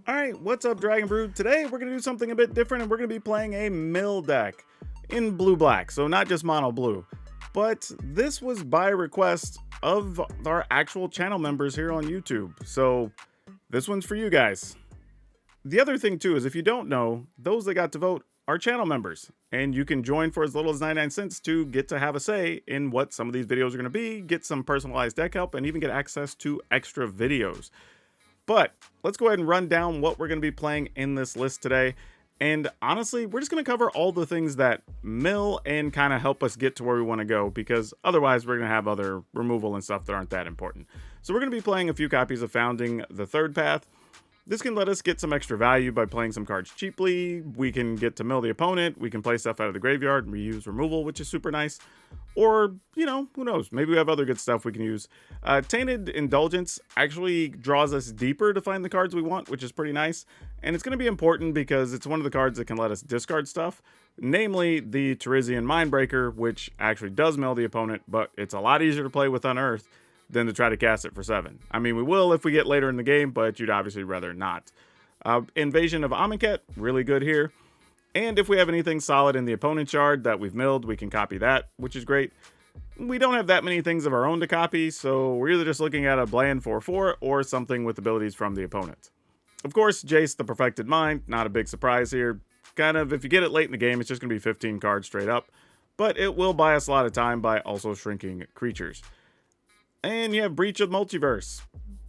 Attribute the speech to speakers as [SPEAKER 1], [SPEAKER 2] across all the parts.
[SPEAKER 1] Alright, what's up Dragon Brood? Today we're going to do something a bit different and we're going to be playing a mill deck in blue-black, so not just mono blue. But this was by request of our actual channel members here on YouTube, so this one's for you guys. The other thing too is if you don't know, those that got to vote are channel members, and you can join for as little as 99 cents to get to have a say in what some of these videos are going to be, get some personalized deck help, and even get access to extra videos. But let's go ahead and run down what we're going to be playing in this list today. And honestly, we're just going to cover all the things that mill and kind of help us get to where we want to go, because otherwise we're going to have other removal and stuff that aren't that important. So we're going to be playing a few copies of Founding the Third Path. This can let us get some extra value by playing some cards cheaply. We can get to mill the opponent. We can play stuff out of the graveyard and reuse removal, which is super nice. Or, you know, who knows? Maybe we have other good stuff we can use. Tainted Indulgence actually draws us deeper to find the cards we want, which is pretty nice. And it's going to be important because it's one of the cards that can let us discard stuff. Namely, the Terizian Mindbreaker, which actually does mill the opponent, but it's a lot easier to play with Unearth than to try to cast it for 7. I mean, we will if we get later in the game, but you'd obviously rather not. Invasion of Amonkhet, really good here. And if we have anything solid in the opponent's yard that we've milled, we can copy that, which is great. We don't have that many things of our own to copy, so we're either just looking at a bland 4/4 or something with abilities from the opponent. Of course, Jace the Perfected Mind, not a big surprise here. Kind of, if you get it late in the game, it's just going to be 15 cards straight up. But it will buy us a lot of time by also shrinking creatures. And you have Breach of Multiverse,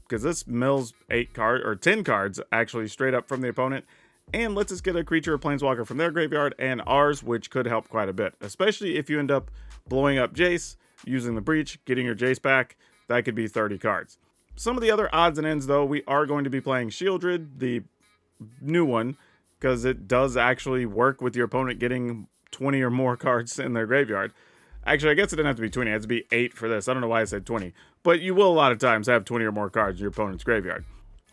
[SPEAKER 1] because this mills 10 cards actually straight up from the opponent, and lets us get a creature or planeswalker from their graveyard and ours, which could help quite a bit, especially if you end up blowing up Jace, using the Breach, getting your Jace back. That could be 30 cards. Some of the other odds and ends, though, we are going to be playing Shieldred, the new one, because it does actually work with your opponent getting 20 or more cards in their graveyard. Actually, I guess it didn't have to be 20. It has to be 8 for this. I don't know why I said 20. But you will a lot of times have 20 or more cards in your opponent's graveyard.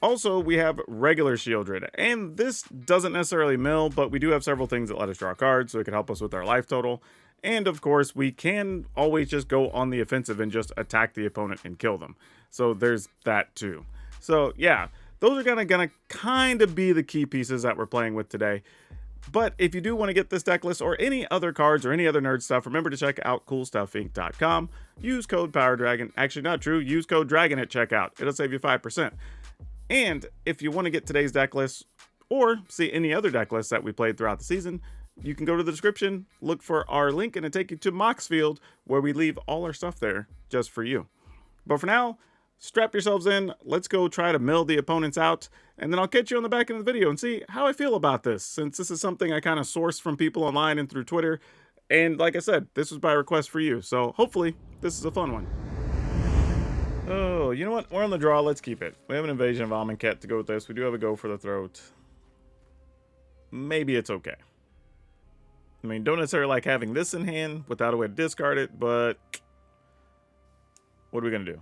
[SPEAKER 1] Also, we have regular Shieldred. And this doesn't necessarily mill, but we do have several things that let us draw cards, so it can help us with our life total. And of course, we can always just go on the offensive and just attack the opponent and kill them. So there's that too. So yeah, those are gonna kind of be the key pieces that we're playing with today. But if you do want to get this deck list or any other cards or any other nerd stuff, remember to check out coolstuffinc.com. Use code PowrDragn. Actually, not true. Use code DRAGON at checkout. It'll save you 5%. And if you want to get today's deck list or see any other deck lists that we played throughout the season, you can go to the description, look for our link, and it'll take you to Moxfield, where we leave all our stuff there just for you. But for now, strap yourselves in, let's go try to mill the opponents out, and then I'll catch you on the back end of the video and see how I feel about this, since this is something I kind of sourced from people online and through Twitter, and like I said, this was by request for you, so hopefully this is a fun one. Oh, you know what? We're on the draw, let's keep it. We have an Invasion of Amonkhet to go with this. We do have a Go for the Throat. Maybe it's okay. I mean, don't necessarily like having this in hand without a way to discard it, but what are we going to do?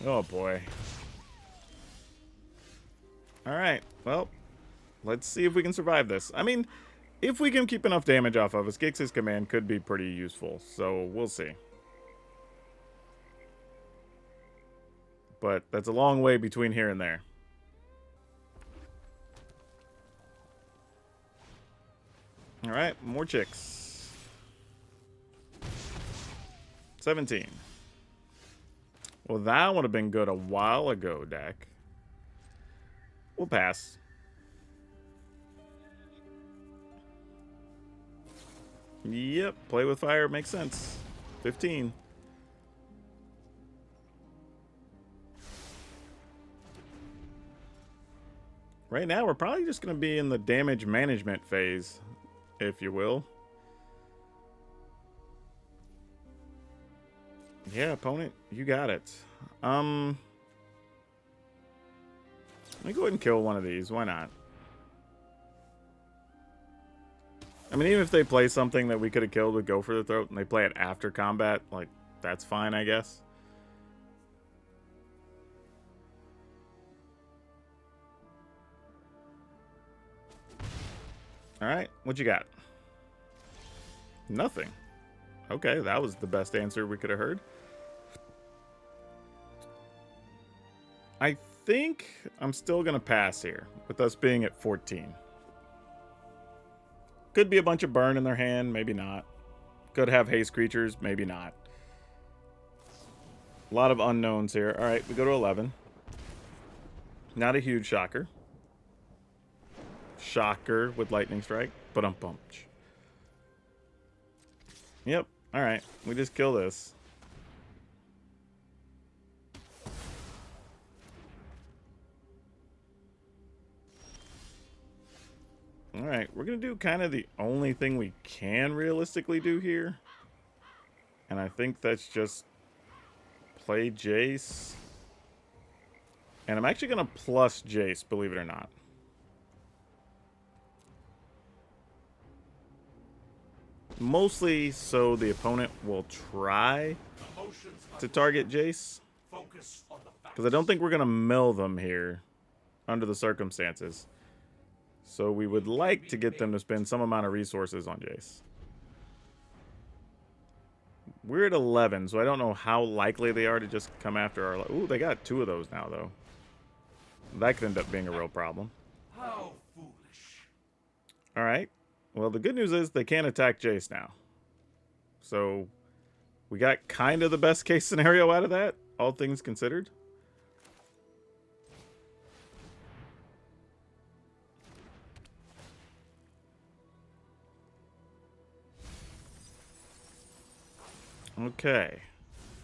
[SPEAKER 1] Oh boy. Alright, well, let's see if we can survive this. I mean, if we can keep enough damage off of us, Gix's command could be pretty useful, so we'll see. But that's a long way between here and there. Alright, more chicks. 17. Well, that would have been good a while ago, Dak. We'll pass. Yep, play with fire makes sense. 15. Right now, we're probably just going to be in the damage management phase, if you will. Yeah, opponent, you got it. Let me go ahead and kill one of these. Why not? I mean, even if they play something that we could have killed with Go for the Throat and they play it after combat, like, that's fine, I guess. Alright, what you got? Nothing. Okay, that was the best answer we could have heard. I think I'm still going to pass here, with us being at 14. Could be a bunch of burn in their hand, maybe not. Could have haste creatures, maybe not. A lot of unknowns here. All right, we go to 11. Not a huge shocker. Shocker with Lightning Strike. Ba-dum-bumch. Yep. All right. We just kill this. All right. We're going to do kind of the only thing we can realistically do here. And I think that's just play Jace. And I'm actually going to plus Jace, believe it or not. Mostly so the opponent will try to target Jace. Because I don't think we're going to mill them here under the circumstances. So we would like to get them to spend some amount of resources on Jace. We're at 11, so I don't know how likely they are to just come after our... Ooh, they got 2 of those now, though. That could end up being a real problem.
[SPEAKER 2] How foolish.
[SPEAKER 1] All right. Well, the good news is they can't attack Jace now. So we got kind of the best case scenario out of that, all things considered. Okay.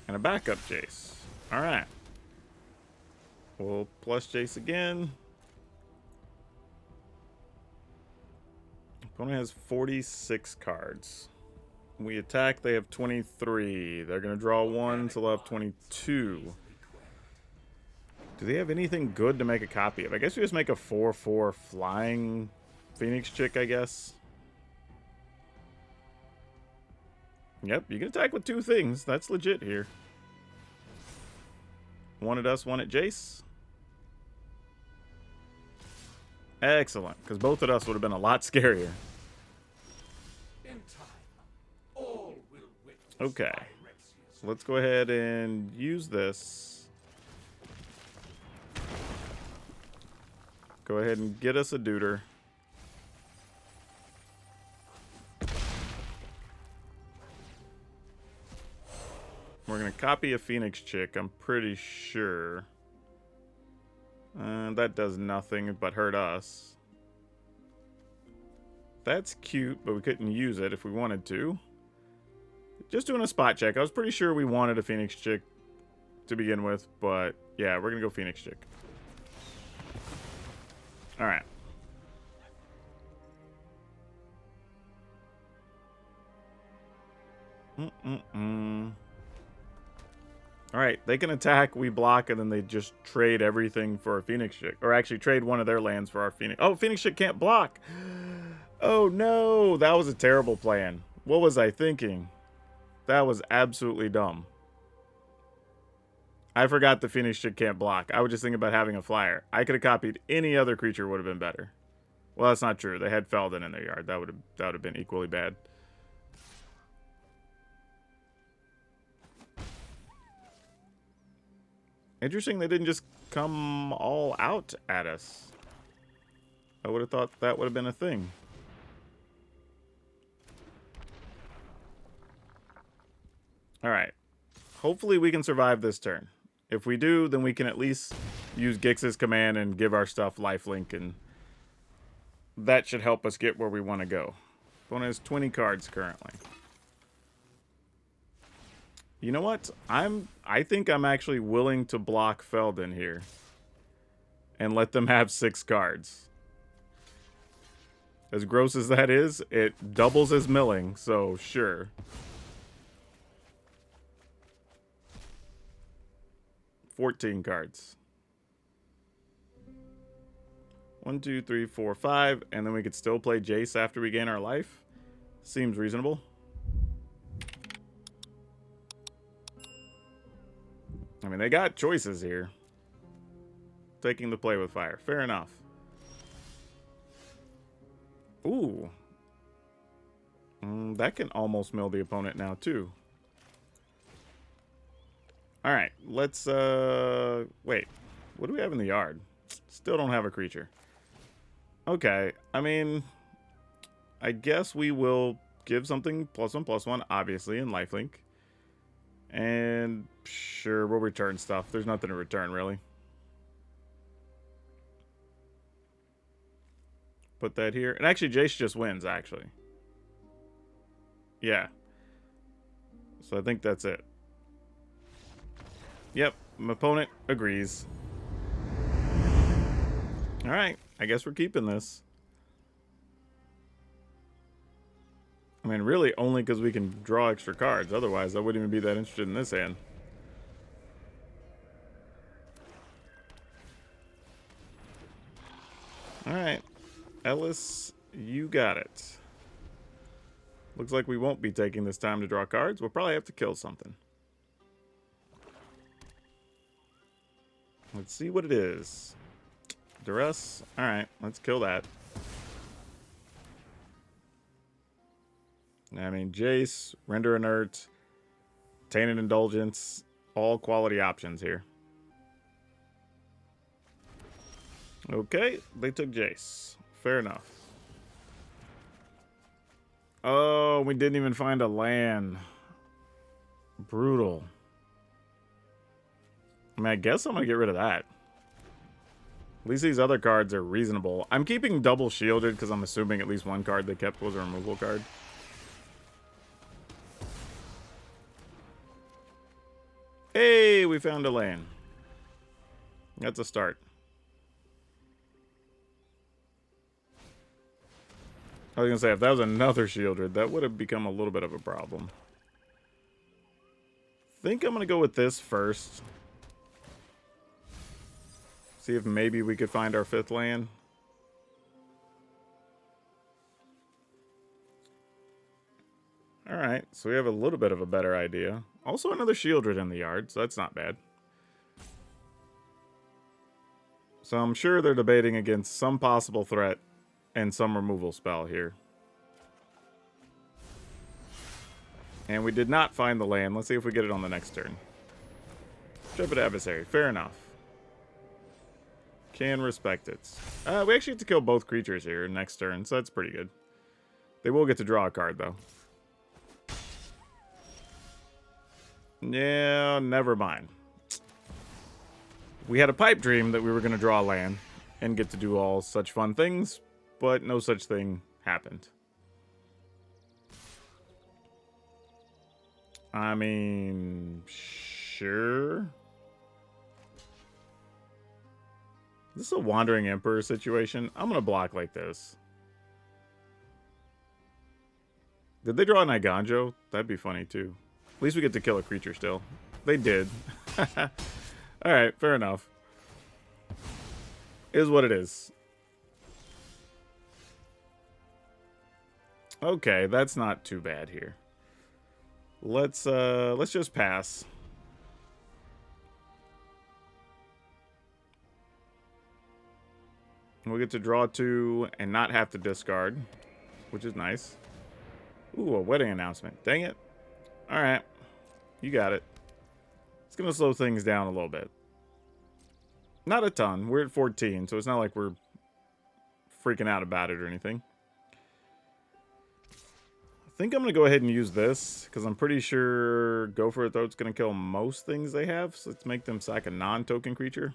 [SPEAKER 1] And a backup Jace. All right. We'll plus Jace again. Opponent has 46 cards. We attack, they have 23. They're going to draw 1, so they'll have 22. Do they have anything good to make a copy of? I guess we just make a 4/4 flying Phoenix chick, I guess. Yep, you can attack with 2 things. That's legit here. One at us, one at Jace. Excellent, because both at us would have been a lot scarier. Okay, so let's go ahead and use this. Go ahead and get us a Deuter. We're going to copy a Phoenix chick, I'm pretty sure. That does nothing but hurt us. That's cute, but we couldn't use it if we wanted to. Just doing a spot check. I was pretty sure we wanted a Phoenix chick to begin with, but yeah, we're going to go Phoenix chick. All right. All right, they can attack, we block, and then they just trade everything for a Phoenix chick. Or actually trade one of their lands for our Phoenix. Oh, Phoenix chick can't block. Oh, no. That was a terrible plan. What was I thinking? That was absolutely dumb. I forgot the Phoenix chick can't block. I was just thinking about having a flyer. I could have copied any other creature, would have been better. Well, that's not true. They had Feldon in their yard. That would have been equally bad. Interesting they didn't just come all out at us. I would have thought that would have been a thing. Alright. Hopefully we can survive this turn. If we do, then we can at least use Gix's command and give our stuff lifelink, and that should help us get where we want to go. Opponent has 20 cards currently. You know what? I think I'm actually willing to block Feldon here and let them have 6 cards. As gross as that is, it doubles as milling, so sure. $14 cards. 1, 2, 3, 4, 5, and then we could still play Jace after we gain our life. Seems reasonable. I mean, they got choices here. Taking the play with fire. Fair enough. Ooh. That can almost mill the opponent now, too. Alright, let's, wait. What do we have in the yard? Still don't have a creature. Okay, I mean, I guess we will give something +1/+1, obviously, in lifelink. And sure, we'll return stuff. There's nothing to return, really. Put that here. And actually, Jace just wins, actually. Yeah. So I think that's it. Yep, my opponent agrees. Alright, I guess we're keeping this. I mean, really, only because we can draw extra cards. Otherwise, I wouldn't even be that interested in this hand. Alright. Ellis, you got it. Looks like we won't be taking this time to draw cards. We'll probably have to kill something. Let's see what it is. Duress. Alright, let's kill that. I mean, Jace, Render Inert, Tainted Indulgence, all quality options here. Okay, they took Jace. Fair enough. Oh, we didn't even find a land. Brutal. I mean, I guess I'm going to get rid of that. At least these other cards are reasonable. I'm keeping double shielded because I'm assuming at least one card they kept was a removal card. Hey, we found a lane. That's a start. I was going to say, if that was another Shieldred, that would have become a little bit of a problem. I think I'm going to go with this first. See if maybe we could find our 5th land. Alright, so we have a little bit of a better idea. Also another Shieldred in the yard, so that's not bad. So I'm sure they're debating against some possible threat and some removal spell here. And we did not find the land. Let's see if we get it on the next turn. Intrepid Adversary. Fair enough. Can respect it. We actually have to kill both creatures here next turn, so that's pretty good. They will get to draw a card, though. Yeah, never mind. We had a pipe dream that we were going to draw land and get to do all such fun things, but no such thing happened. I mean, sure. Is this a Wandering Emperor situation? I'm going to block like this. Did they draw an Iganjo? That'd be funny, too. At least we get to kill a creature still. They did. Alright, fair enough. Is what it is. Okay, that's not too bad here. Let's just pass. We'll get to draw 2 and not have to discard, which is nice. Ooh, a wedding announcement. Dang it. Alright. You got it. It's going to slow things down a little bit. Not a ton. We're at 14, so it's not like we're freaking out about it or anything. I think I'm going to go ahead and use this, because I'm pretty sure Go For It Throat's going to kill most things they have, so let's make them sack a non-token creature.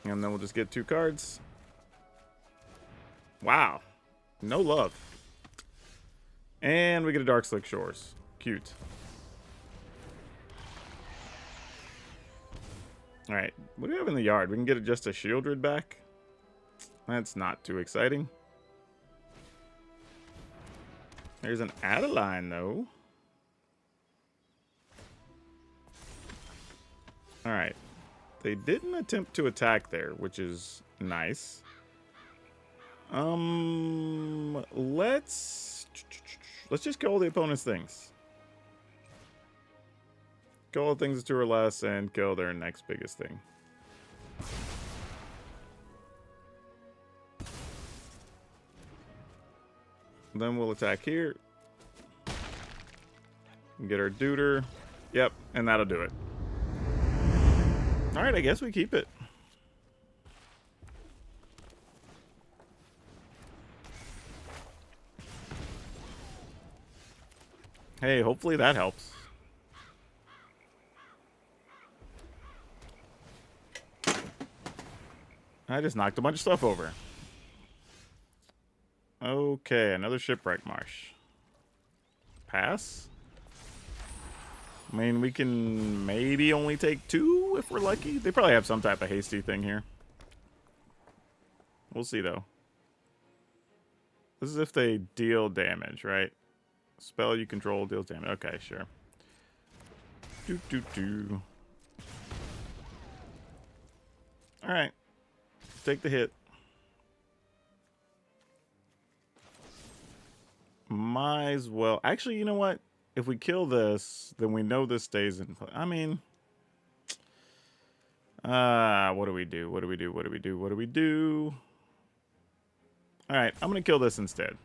[SPEAKER 1] And then we'll just get 2 cards. Wow. No love. And we get a Dark Slick Shores. Cute. Alright. What do we have in the yard? We can get just a Shieldred back. That's not too exciting. There's an Adeline, though. Alright. They didn't attempt to attack there, which is nice. Let's just kill all the opponent's things. Kill all the things 2 or less and kill their next biggest thing. Then we'll attack here. Get our Deuter. Yep, and that'll do it. Alright, I guess we keep it. Hey, hopefully that helps. I just knocked a bunch of stuff over. Okay, another shipwreck marsh. Pass? I mean, we can maybe only take 2 if we're lucky. They probably have some type of hasty thing here. We'll see, though. This is if they deal damage, right? Spell you control deals damage. Okay, sure. Alright. Take the hit. Might as well. Actually, you know what? If we kill this, then we know this stays in play. I mean, what do we do? What do we do? What do we do? What do we do? All right, I'm gonna kill this instead.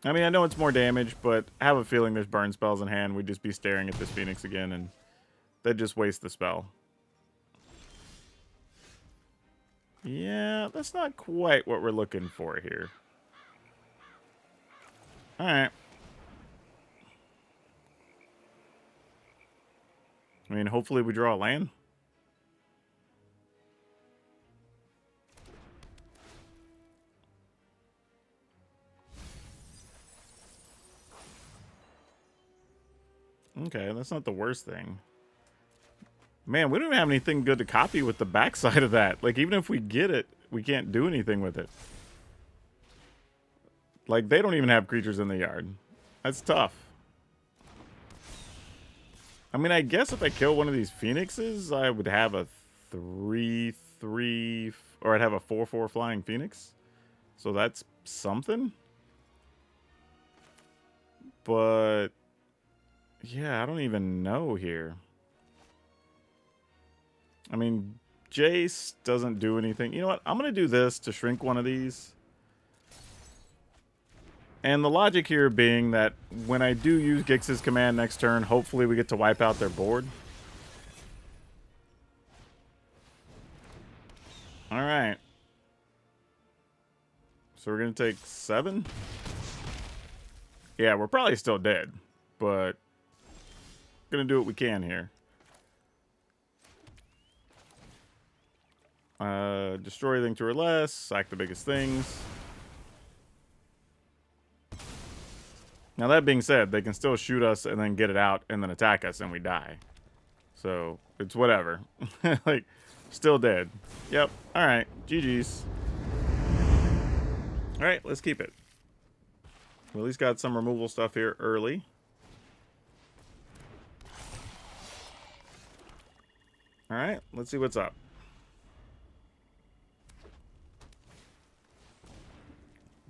[SPEAKER 1] I mean, I know it's more damage, but I have a feeling there's burn spells in hand. We'd just be staring at this Phoenix again, and they'd just waste the spell. Yeah, that's not quite what we're looking for here. Alright. I mean, hopefully we draw a land. Okay, that's not the worst thing. Man, we don't have anything good to copy with the backside of that. Like, even if we get it, we can't do anything with it. Like, they don't even have creatures in the yard. That's tough. I mean, I guess if I kill one of these Phoenixes, I would have a 3/3, or I'd have a 4/4 flying Phoenix. So that's something. But, yeah, I don't even know here. I mean, Jace doesn't do anything. You know what? I'm going to do this to shrink one of these. And the logic here being that when I do use Gix's command next turn, hopefully we get to wipe out their board. Alright. So we're going to take 7. Yeah, we're probably still dead. But going to do what we can here. Destroy everything 2 or less. Sack the biggest things. Now, that being said, they can still shoot us and then get it out and then attack us and we die. So, it's whatever. Like, still dead. Yep. Alright. GG's. Alright, let's keep it. We at least got some removal stuff here early. Alright, let's see what's up.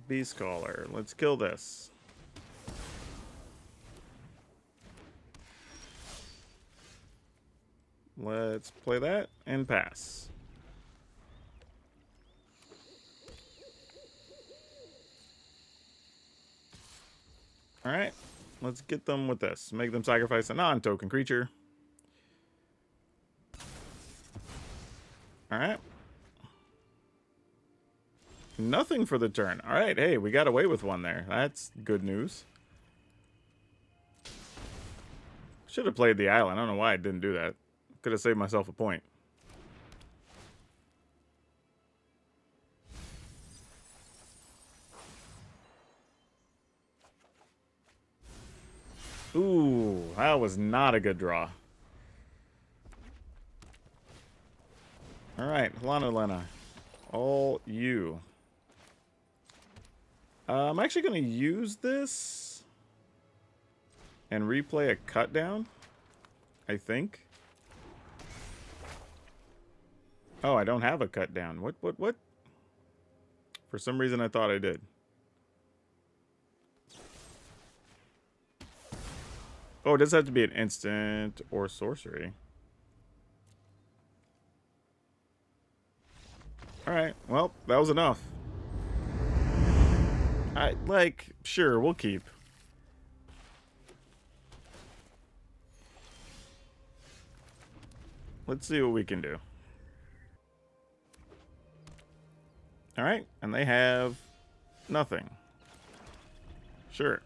[SPEAKER 1] Beast Caller. Let's kill this. Let's play that and pass. Alright, let's get them with this. Make them sacrifice a non-token creature. Alright. Nothing for the turn. Alright, hey, we got away with one there. That's good news. Should have played the island. I don't know why I didn't do that. Could have saved myself a point. Ooh, that was not a good draw. Alright, Lena. All you. I'm actually going to use this and replay a cut down, I think. Oh, I don't have a cut down. What? For some reason, I thought I did. Oh, it does have to be an instant or sorcery. Alright, well, that was enough. Sure, we'll keep. Let's see what we can do. Alright, and they have nothing. Sure.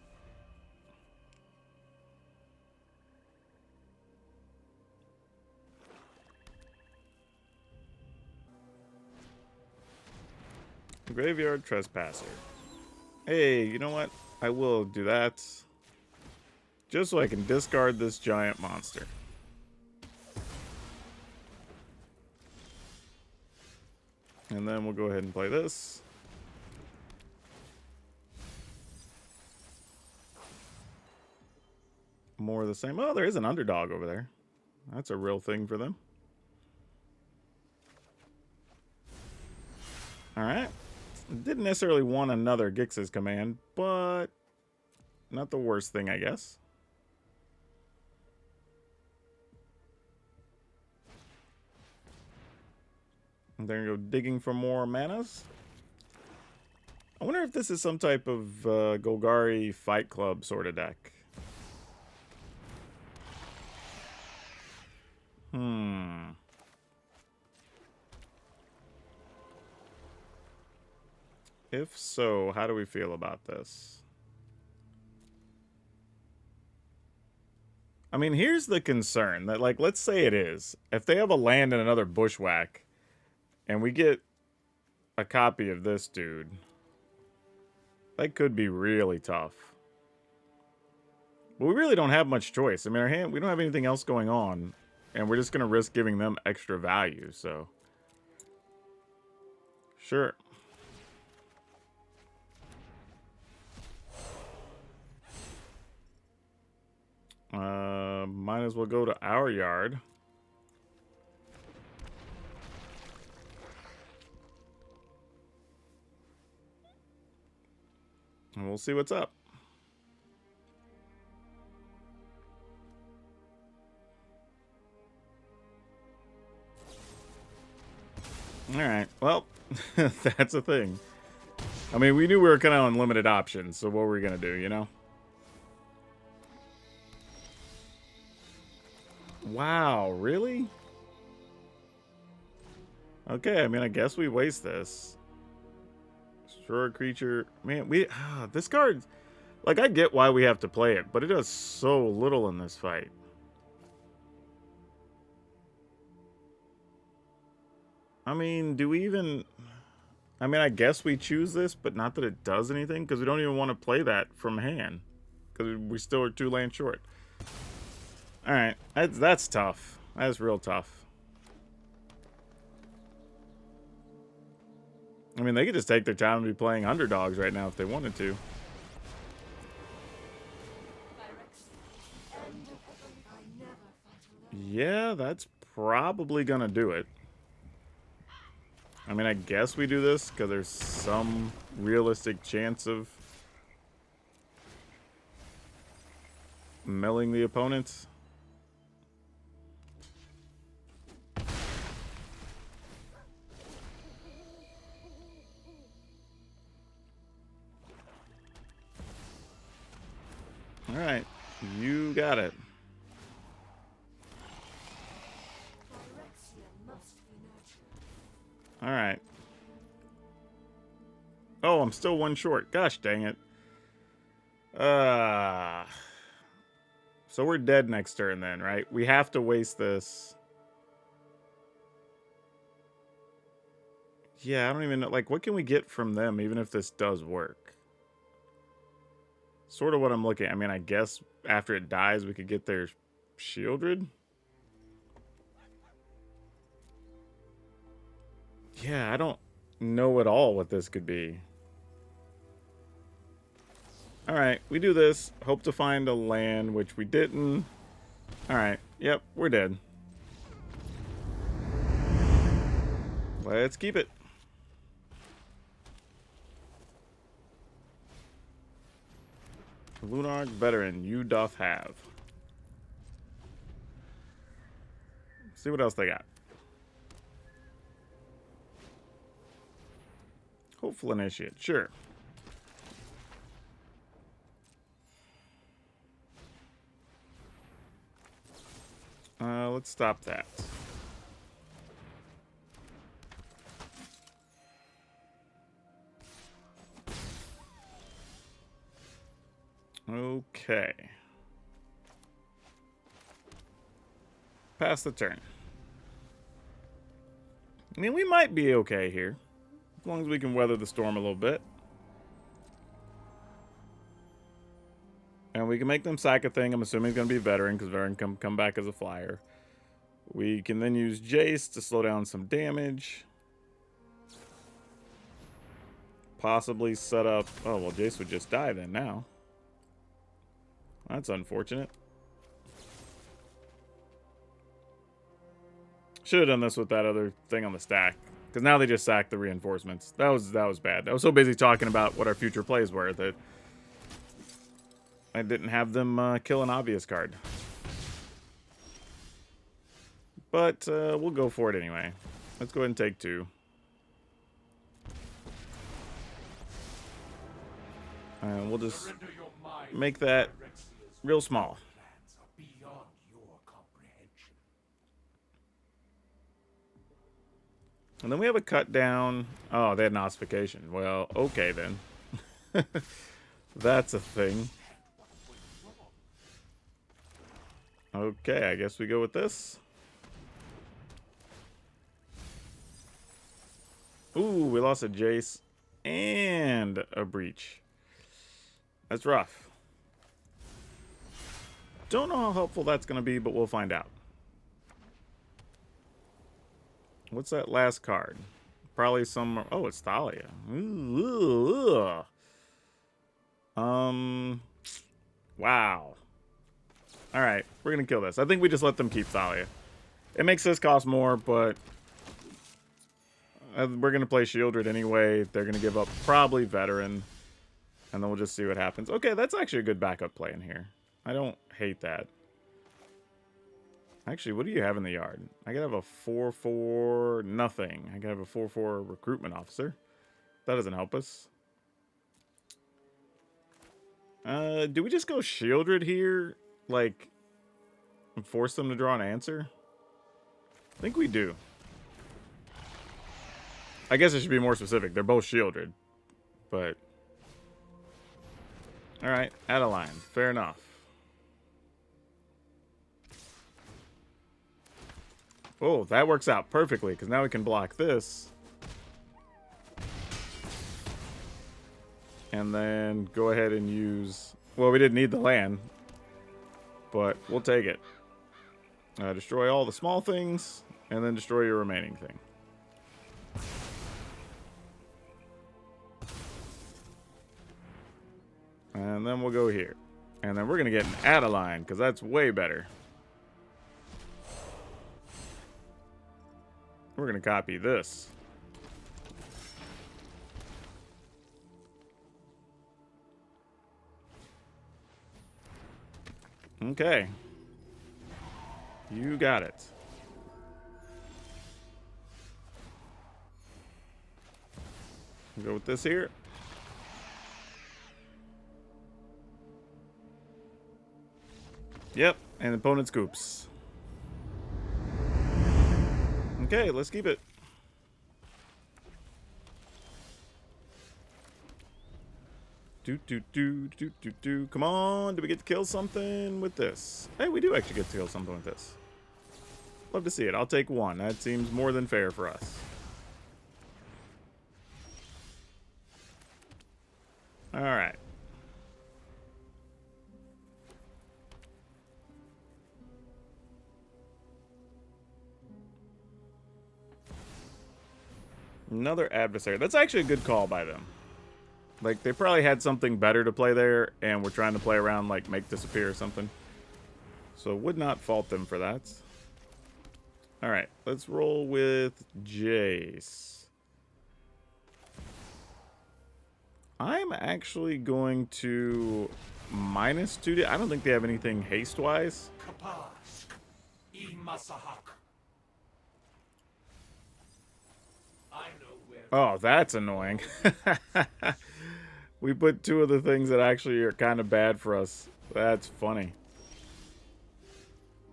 [SPEAKER 1] Graveyard Trespasser. Hey, you know what? I will do that. Just so I can discard this giant monster. And then we'll go ahead and play this. More of the same. Oh, there is an underdog over there. That's a real thing for them. Alright. Didn't necessarily want another Gix's command, but not the worst thing, I guess. And they're going to go digging for more manas. I wonder if this is some type of Golgari Fight Club sort of deck. If so, how do we feel about this? I mean, here's the concern that, like, let's say it is. If they have a land and another bushwhack, and we get a copy of this dude, that could be really tough. But we really don't have much choice. I mean, our hand, we don't have anything else going on, and we're just going to risk giving them extra value, so. Sure. Might as well go to our yard. And we'll see what's up. Alright, well, that's a thing. I mean, we knew we were kind of on limited options, so what were we going to do, you know? Wow, really? Okay, I mean, I guess we waste this. Destroy a creature. Man, this card, like, I get why we have to play it, but it does so little in this fight. I mean, do we even... I mean, I guess we choose this, but not that it does anything, because we don't even want to play that from hand. Because we still are 2 land short. Alright, that's tough. That's real tough. I mean, they could just take their time to be playing underdogs right now if they wanted to. Yeah, that's probably gonna do it. I mean, I guess we do this because there's some realistic chance of milling the opponent. Alright, you got it. Alright. Oh, I'm still 1 short. Gosh dang it. So we're dead next turn then, right? We have to waste this. Yeah, I don't even know. Like, what can we get from them even if this does work? Sort of what I'm looking at. I mean, I guess after it dies, we could get their Shieldred. Yeah, I don't know at all what this could be. Alright, we do this. Hope to find a land, which we didn't. Alright, yep, we're dead. Let's keep it. Lunarch Veteran, you doth have. See what else they got. Hopeful Initiate, sure. Let's stop that. Okay. Pass the turn. I mean, we might be okay here. As long as we can weather the storm a little bit. And we can make them sack a thing. I'm assuming it's going to be Veteran, because Veteran can come back as a flyer. We can then use Jace to slow down some damage. Possibly set up... Oh, well, Jace would just die then now. That's unfortunate. Should have done this with that other thing on the stack. Because now they just sacked the reinforcements. That was bad. I was so busy talking about what our future plays were that I didn't have them kill an obvious card. But we'll go for it anyway. Let's go ahead and take 2. And we'll just make that real small. And then we have a cut down. Oh, they had an ossification. Well, okay then. That's a thing. Okay, I guess we go with this. Ooh, we lost a Jace and a Breach. That's rough. Don't know how helpful that's going to be, but we'll find out. What's that last card? Probably some... Oh, it's Thalia. Ooh, wow. Alright, we're going to kill this. I think we just let them keep Thalia. It makes this cost more, but... we're going to play Shieldred anyway. They're going to give up probably Veteran. And then we'll just see what happens. Okay, that's actually a good backup play in here. I don't hate that. Actually, what do you have in the yard? I could have a 4/4 nothing. I could have a 4/4 recruitment officer. That doesn't help us. Do we just go Shieldred here? Like, and force them to draw an answer? I think we do. I guess it should be more specific. They're both Shieldred. But... Alright, add a line. Fair enough. Oh, that works out perfectly, because now we can block this. And then go ahead and use... Well, we didn't need the land. But we'll take it. Destroy all the small things, and then destroy your remaining thing. And then we'll go here. And then we're going to get an Adeline, because that's way better. We're going to copy this. Okay. You got it. We'll go with this here. Yep, and opponent scoops. Okay, let's keep it. Come on, do we get to kill something with this? Hey, we do actually get to kill something with this. Love to see it. I'll take 1. That seems more than fair for us. Alright. Another adversary. That's actually a good call by them. Like, they probably had something better to play there, and we're trying to play around, like, make disappear or something. So, would not fault them for that. Alright, let's roll with Jace. I'm actually going to -2. I don't think they have anything haste-wise. Oh, that's annoying. We put 2 of the things that actually are kind of bad for us. That's funny.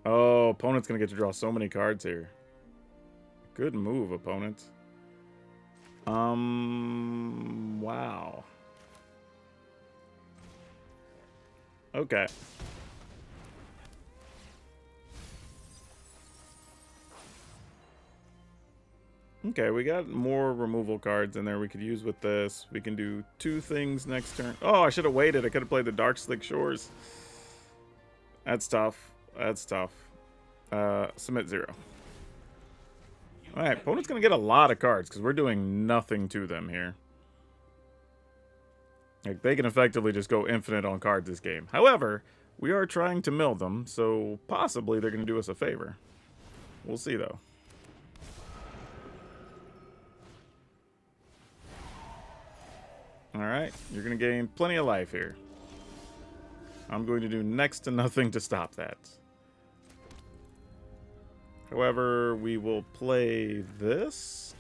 [SPEAKER 1] Oh, opponent's going to get to draw so many cards here. Good move, opponent. Wow. Okay. Okay, we got more removal cards in there we could use with this. We can do 2 things next turn. Oh, I should have waited. I could have played the Dark Slick Shores. That's tough. That's tough. Submit 0. Alright, opponent's going to get a lot of cards because we're doing nothing to them here. Like, they can effectively just go infinite on cards this game. However, we are trying to mill them, so possibly they're going to do us a favor. We'll see, though. Alright, you're going to gain plenty of life here. I'm going to do next to nothing to stop that. However, we will play this.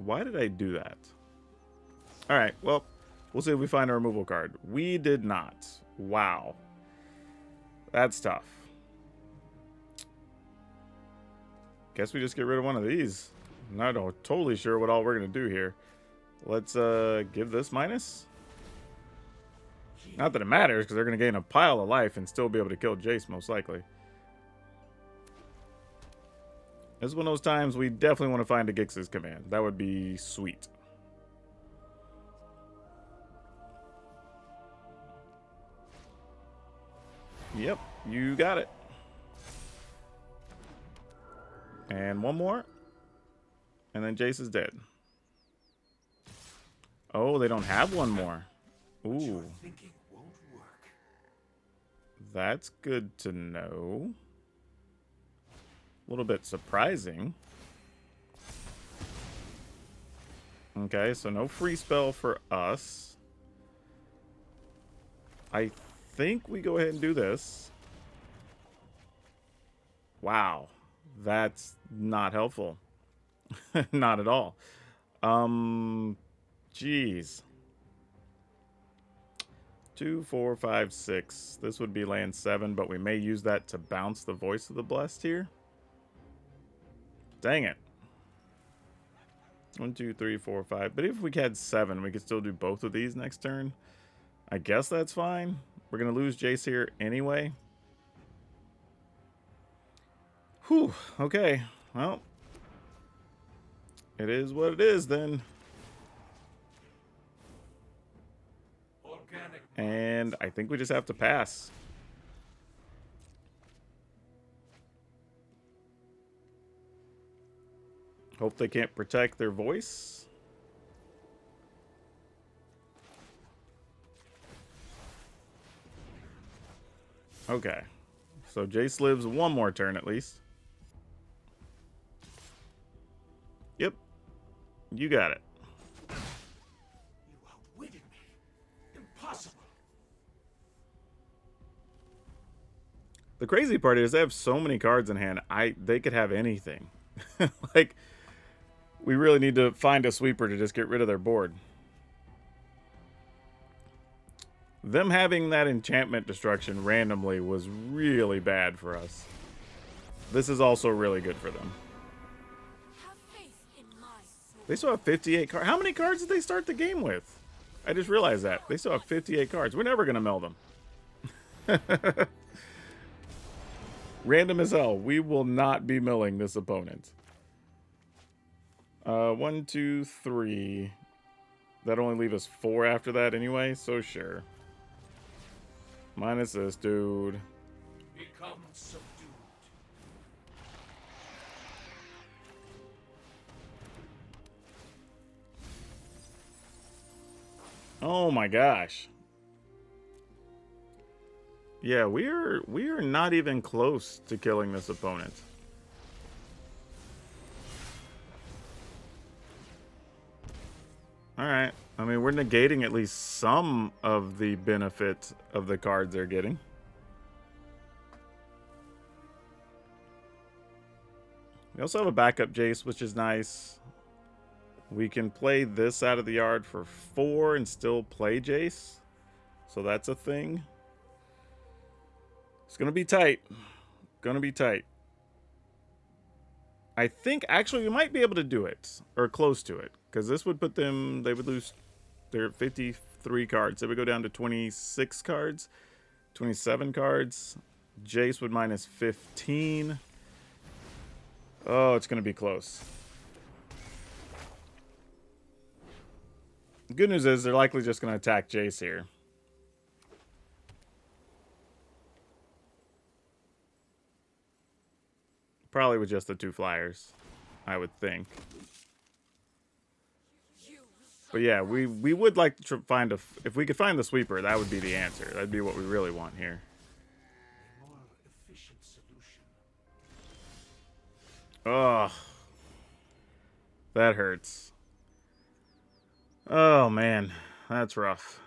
[SPEAKER 1] Why did I do that? Alright, well, we'll see if we find a removal card. We did not. Wow. That's tough. Guess we just get rid of one of these. I'm not totally sure what all we're going to do here. Let's give this minus. Not that it matters, because they're going to gain a pile of life and still be able to kill Jace, most likely. This is one of those times we definitely want to find a Gix's command. That would be sweet. Yep, you got it. And one more. And then Jace is dead. Oh, they don't have one more. Ooh. That's good to know. A little bit surprising. Okay, so no free spell for us. I think we go ahead and do this. Wow. That's not helpful. Not at all. Jeez. 2, 4, 5, 6. This would be land 7, but we may use that to bounce the Voice of the Blessed here. Dang it. 1, 2, 3, 4, 5. But if we had 7, we could still do both of these next turn. I guess that's fine. We're going to lose Jace here anyway. Whew. Okay. Well. It is what it is then. And I think we just have to pass. Hope they can't protect their voice. Okay. So Jace lives one more turn at least. Yep. You got it.
[SPEAKER 2] You outwitted me. Impossible.
[SPEAKER 1] The crazy part is they have so many cards in hand. They could have anything. Like, we really need to find a sweeper to just get rid of their board. Them having that enchantment destruction randomly was really bad for us. This is also really good for them. They still have 58 cards. How many cards did they start the game with? I just realized that. They still have 58 cards. We're never going to mill them. Random as hell. We will not be milling this opponent. 1, 2, 3. That'll only leave us 4 after that anyway, so sure. Minus this, dude.
[SPEAKER 2] Become subdued.
[SPEAKER 1] Oh my gosh. Yeah, we are not even close to killing this opponent. Alright. I mean, we're negating at least some of the benefit of the cards they're getting. We also have a backup Jace, which is nice. We can play this out of the yard for 4 and still play Jace. So that's a thing. It's going to be tight. Going to be tight. I think actually we might be able to do it. Or close to it. Because this would put them, they would lose their 53 cards. They would go down to 26 cards. 27 cards. Jace would minus 15. Oh, it's going to be close. The good news is they're likely just going to attack Jace here. Probably with just the 2 flyers, I would think. But yeah, we would like to find a... If we could find the sweeper, that would be the answer. That'd be what we really want here. Oh, that hurts. Oh, man. That's rough.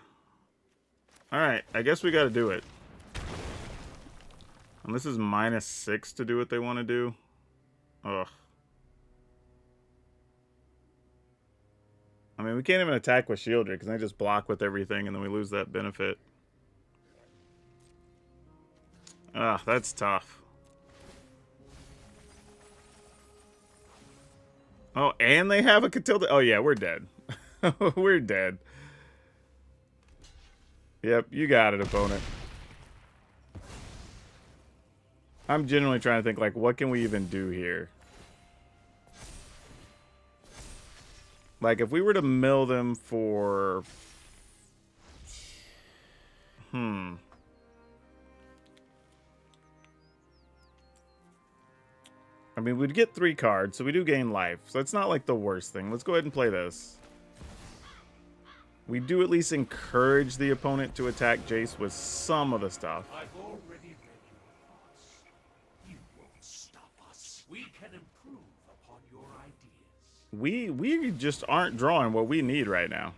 [SPEAKER 1] Alright, I guess we got to do it. And this is minus 6 to do what they want to do. Ugh. I mean, we can't even attack with Shieldred because they just block with everything and then we lose that benefit. Ugh, that's tough. Oh, and they have a Catilda. Oh, yeah, we're dead. We're dead. Yep, you got it, opponent. I'm genuinely trying to think, like, what can we even do here? Like, if we were to mill them for... I mean, we'd get 3 cards, so we do gain life. So it's not, like, the worst thing. Let's go ahead and play this. We do at least encourage the opponent to attack Jace with some of the stuff.
[SPEAKER 2] I've already read your thoughts. You won't stop us. We can improve upon your ideas.
[SPEAKER 1] We just aren't drawing what we need right now.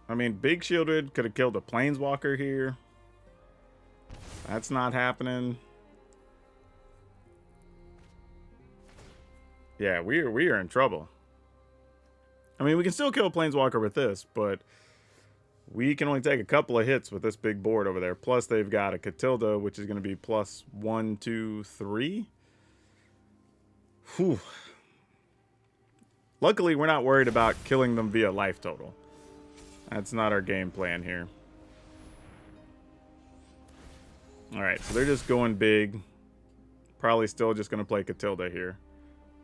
[SPEAKER 1] I mean, Big Shieldred could have killed a Planeswalker here. That's not happening. Yeah, we are in trouble. I mean, we can still kill a Planeswalker with this, but we can only take a couple of hits with this big board over there. Plus, they've got a Catilda, which is going to be plus 1, 2, 3. Whew. Luckily, we're not worried about killing them via life total. That's not our game plan here. Alright, so they're just going big. Probably still just going to play Catilda here.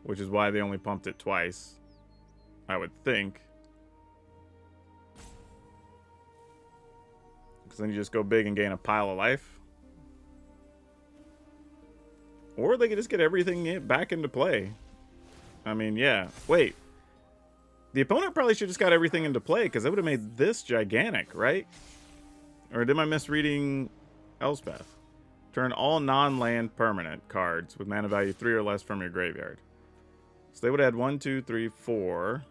[SPEAKER 1] Which is why they only pumped it twice. I would think. Because then you just go big and gain a pile of life. Or they could just get everything back into play. I mean, yeah. Wait. The opponent probably should have just got everything into play, because they would have made this gigantic, right? Or am I misreading Elspeth? Turn all non-land permanent cards with mana value 3 or less from your graveyard. So they would have had 1, 2, 3, 4,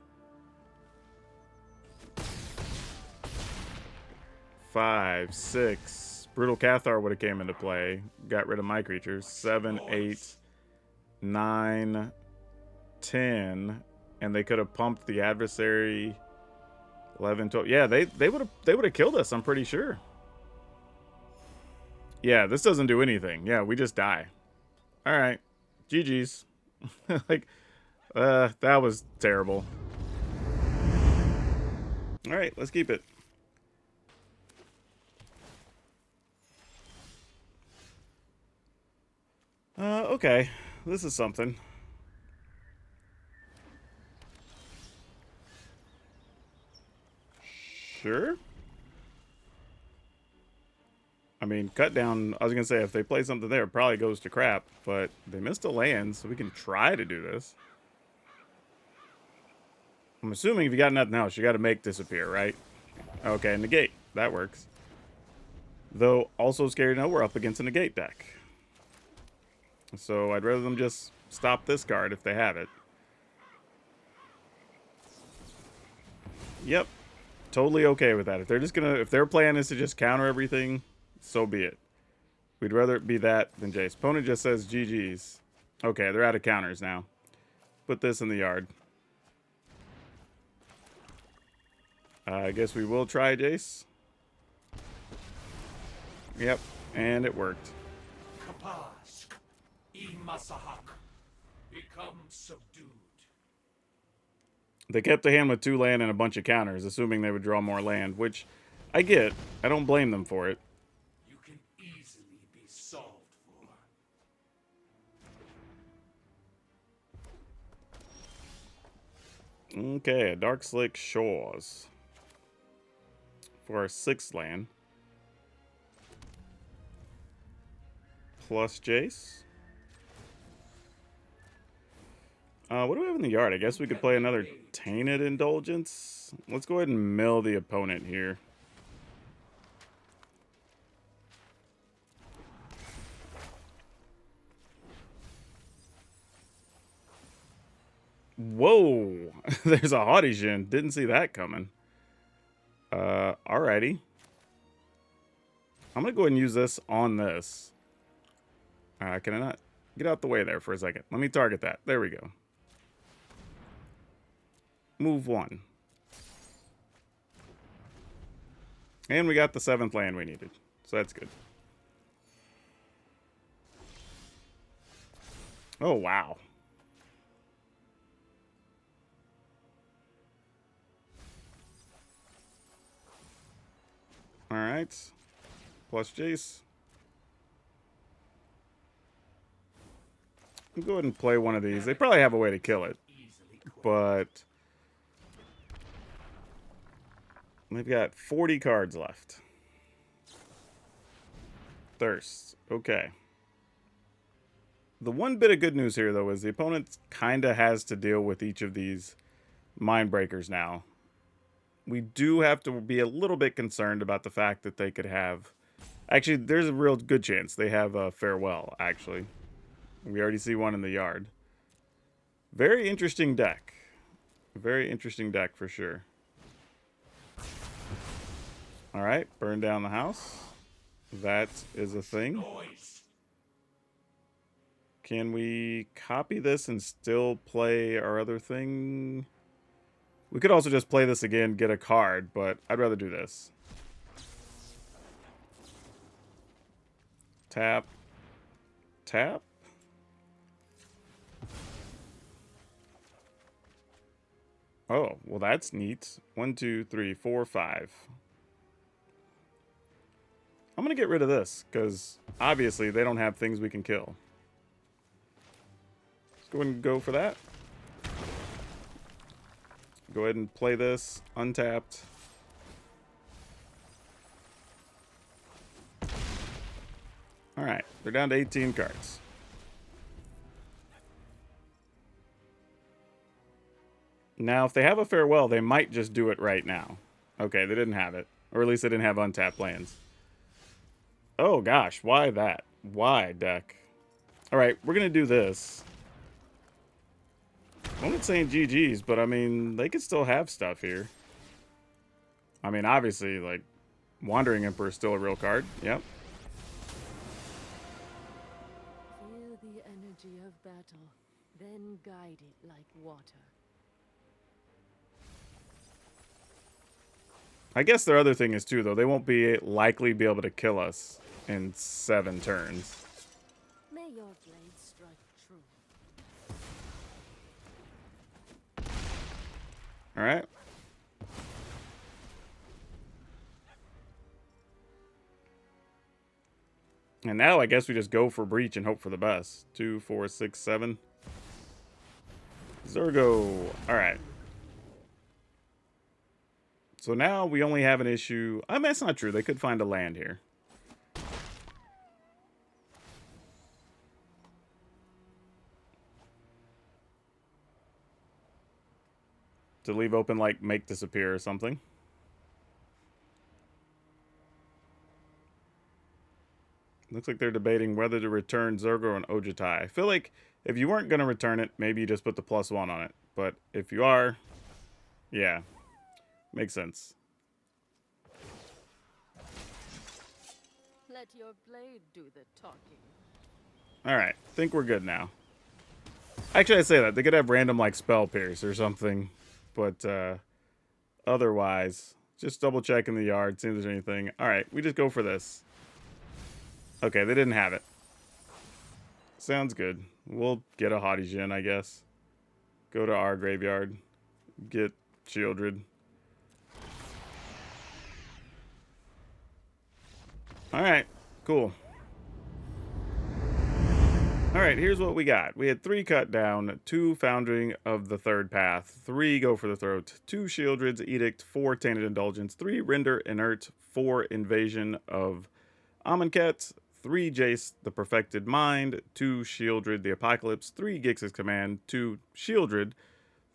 [SPEAKER 1] 5, 6. Brutal Cathar would have came into play. Got rid of my creatures. 7, 8, 9, 10. And they could have pumped the adversary. 11, 12. Yeah, they would have killed us, I'm pretty sure. Yeah, this doesn't do anything. Yeah, we just die. Alright. GG's. Like, that was terrible. Alright, let's keep it. Okay. This is something. Sure. I mean, cut down. I was going to say, if they play something there, it probably goes to crap. But they missed a land, so we can try to do this. I'm assuming if you got nothing else, you got to make disappear, right? Okay, negate. That works. Though, also scary to know we're up against a negate deck. So I'd rather them just stop this card if they have it. Yep. Totally okay with that. If they're just gonna, if their plan is to just counter everything, so be it. We'd rather it be that than Jace. Opponent just says GG's. Okay, they're out of counters now. Put this in the yard. I guess we will try Jace. Yep, and it worked.
[SPEAKER 2] Kapask, Imasahak, become subdued.
[SPEAKER 1] They kept the hand with 2 land and a bunch of counters, assuming they would draw more land, which I get. I don't blame them for it.
[SPEAKER 2] You can easily be solved for.
[SPEAKER 1] Okay, Dark Slick Shores. For our 6th land. Plus Jace. What do we have in the yard? I guess we could play another Tainted Indulgence. Let's go ahead and mill the opponent here. Whoa! There's a Haughty Jin. Didn't see that coming. Alrighty. I'm gonna go ahead and use this on this. Can I not? Get out the way there for a second. Let me target that. There we go. Move 1. And we got the 7th land we needed. So that's good. Oh, wow. Alright. Plus Jace. I'll go ahead and play one of these. They probably have a way to kill it. But they've got 40 cards left. Thirst. Okay. The one bit of good news here, though, is the opponent kind of has to deal with each of these Mind Breakers now. We do have to be a little bit concerned about the fact that they could have... Actually, there's a real good chance they have a Farewell, actually. We already see one in the yard. Very interesting deck. Very interesting deck for sure. Alright, burn down the house. That is a thing. Can we copy this and still play our other thing? We could also just play this again, get a card, but I'd rather do this. Tap. Tap. Oh, well that's neat. 1, 2, 3, 4, 5. I'm going to get rid of this, because obviously they don't have things we can kill. Let's go ahead and go for that. Go ahead and play this, untapped. Alright, they're down to 18 cards. Now, if they have a Farewell, they might just do it right now. Okay, they didn't have it. Or at least they didn't have untapped lands. Oh gosh, why that? Why, deck? Alright, we're going to do this. I'm not saying GG's, but I mean, they could still have stuff here. I mean, obviously, like, Wandering Emperor is still a real card. Yep.
[SPEAKER 3] Feel the energy of battle, then guide it like water.
[SPEAKER 1] I guess their other thing is, too, though, they won't be likely be able to kill us in 7 turns.
[SPEAKER 3] May your blade strike true.
[SPEAKER 1] Alright. And now I guess we just go for Breach and hope for the best. 2, 4, 6, 7. Zergo. Alright. So now we only have an issue. I mean, that's not true. They could find a land here. To leave open, like, make disappear or something. Looks like they're debating whether to return Zergo and Ojutai. I feel like if you weren't going to return it, maybe you just put the +1 on it. But if you are, yeah, makes sense.
[SPEAKER 3] let your blade do the talking.
[SPEAKER 1] Alright, think we're good now. Actually, I say that. They could have random, like, spell pierce or something. But, otherwise, just double check in the yard, see if there's anything. Alright, we just go for this. Okay, they didn't have it. Sounds good. We'll get a Haughty Djinn, I guess. Go to our graveyard. Get Shieldred. Alright, cool. Alright, here's what we got. We had 3 Cut Down, 2 Foundering of the Third Path, 3 Go for the Throat, 2 Shieldred's Edict, 4 Tainted Indulgence, 3 Render Inert, 4 Invasion of Amonkhet, 3 Jace the Perfected Mind, 2 Shieldred the Apocalypse, 3 Gix's Command, 2 Shieldred,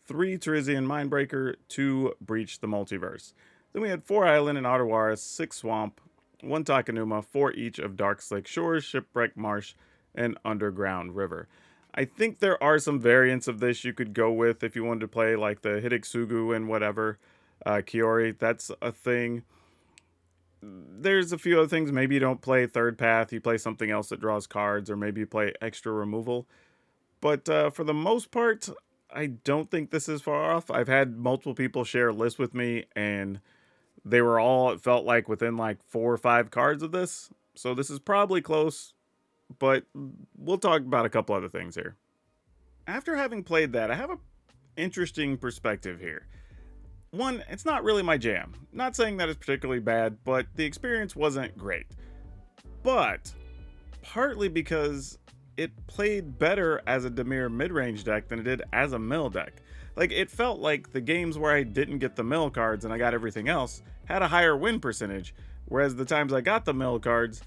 [SPEAKER 1] 3 Terizian Mindbreaker, 2 Breach the Multiverse. Then we had 4 Island and Otterwaris, 6 Swamp, 1 Takenuma, 4 each of Darkslick Shores, Shipwreck Marsh, and Underground River. I think there are some variants of this you could go with if you wanted to play like the Hidetsugu and whatever. Kiori, that's a thing. There's a few other things. Maybe you don't play Third Path, you play something else that draws cards, or maybe you play extra removal. But for the most part, I don't think this is far off. I've had multiple people share lists with me, and they were all, it felt like, within like 4 or 5 cards of this. So this is probably close, but we'll talk about a couple other things here. After having played that, I have an interesting perspective here. One, it's not really my jam. Not saying that it's particularly bad, but the experience wasn't great. But partly because it played better as a Dimir Midrange deck than it did as a mill deck. Like, it felt like the games where I didn't get the mill cards and I got everything else had a higher win percentage, whereas the times I got the mill cards,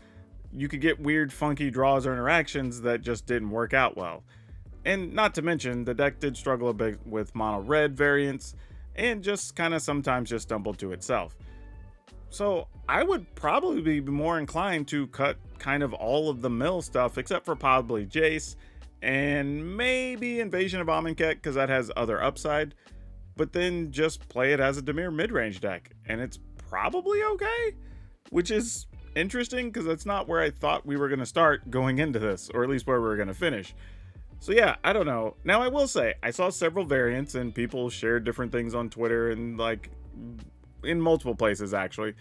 [SPEAKER 1] you could get weird, funky draws or interactions that just didn't work out well. And not to mention, the deck did struggle a bit with mono red variants, and just kind of sometimes just stumbled to itself. So I would probably be more inclined to cut kind of all of the mill stuff, except for probably Jace, and maybe Invasion of Amonkhet, because that has other upside, but then just play it as a Dimir midrange deck, and it's probably okay, which is interesting, because that's not where I thought we were going to start going into this, or at least where we were going to finish. So yeah, I don't know. Now I will say, I saw several variants and people shared different things on Twitter and like in multiple places actually.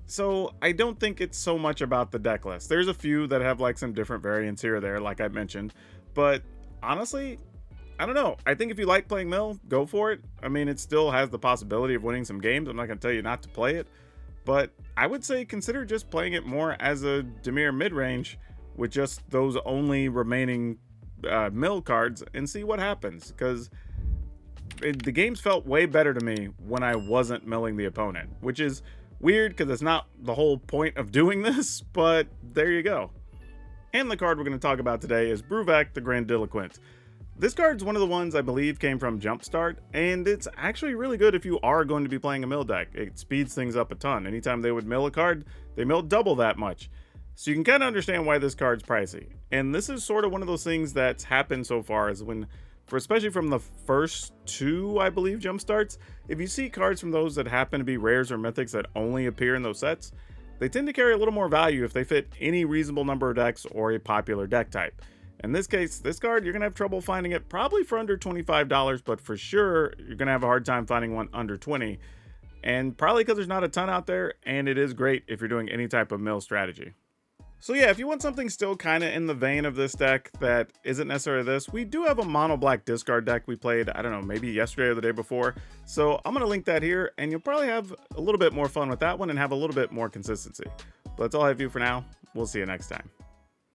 [SPEAKER 1] So I don't think it's so much about the deck list. There's a few that have like some different variants here or there, like I mentioned. But honestly, I don't know. I think if you like playing Mill, go for it. I mean, it still has the possibility of winning some games. I'm not going to tell you not to play it. But I would say consider just playing it more as a Dimir midrange with just those only remaining mill cards and see what happens, because the games felt way better to me when I wasn't milling the opponent, which is weird because it's not the whole point of doing this, but there you go. And the card we're going to talk about today is Bruvak the Grandiloquent. This card's one of the ones I believe came from Jumpstart, and it's actually really good if you are going to be playing a mill deck. It speeds things up a ton. Anytime they would mill a card, they mill double that much. So you can kind of understand why this card's pricey. And this is sort of one of those things that's happened so far, is when, especially from the first 2, I believe, jump starts, if you see cards from those that happen to be rares or mythics that only appear in those sets, they tend to carry a little more value if they fit any reasonable number of decks or a popular deck type. In this case, this card, you're going to have trouble finding it probably for under $25, but for sure, you're going to have a hard time finding one under $20. And probably because there's not a ton out there, and it is great if you're doing any type of mill strategy. So yeah, if you want something still kind of in the vein of this deck that isn't necessarily this, we do have a mono black discard deck we played, I don't know, maybe yesterday or the day before. So I'm going to link that here, and you'll probably have a little bit more fun with that one and have a little bit more consistency. But that's all I have for you for now. We'll see you next time.